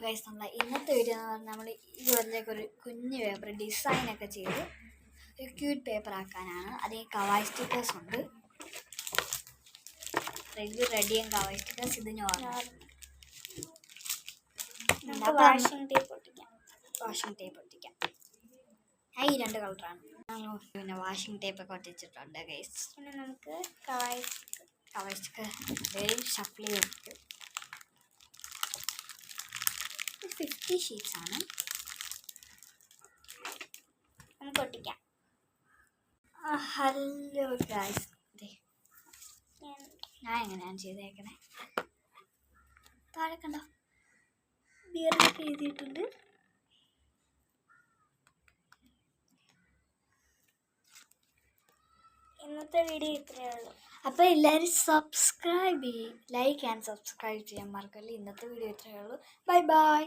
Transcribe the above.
Guys നമ്മൾ ഇന്നത്തെ video എന്ന് പറഞ്ഞാൽ നമ്മൾ ഇതുപോലത്തേക്ക് ഒരു കുഞ്ഞ് പേപ്പർ ഡിസൈനൊക്കെ ചെയ്ത് ഒരു ക്യൂട്ട് പേപ്പർ ആക്കാനാണ്. അതിൽ കവായ് സ്റ്റിക്കേഴ്സ് ഉണ്ട്, റെഡിയും കവായ് സ്റ്റിക്കേഴ്സ്. ഇത് നോർമൽ. വാഷിംഗ് ടേപ്പ് ഒട്ടിക്കാം. ഈ രണ്ട് കളറാണ്. പിന്നെ വാഷിംഗ് ടേപ്പ് ഒക്കെ ഒട്ടിച്ചിട്ടുണ്ട് ഗൈസ്. പിന്നെ നമുക്ക് കവായ് സ്റ്റിക്കർ ഷഫിൾ ചെയ്ത് 50 ഷീറ്റ്സ് ആണ് നമുക്ക് ഒട്ടിക്കാം. ഹലോ ഗൈസ്, ഞാൻ എങ്ങനെയാണ് ചെയ്തേക്കണേ താഴെ കണ്ടോ, ബിയറിലൊക്കെ എഴുതിയിട്ടുണ്ട്. ഇന്നത്തെ വീഡിയോ ഇത്രയേ ഉള്ളൂ. അപ്പോൾ എല്ലാവരും സബ്സ്ക്രൈബ് ചെയ്യും, ലൈക്ക് ആൻഡ് സബ്സ്ക്രൈബ് ചെയ്യാൻ മറക്കല്ലേ. ഇന്നത്തെ വീഡിയോ ഇത്രയേ ഉള്ളൂ. Bye bye.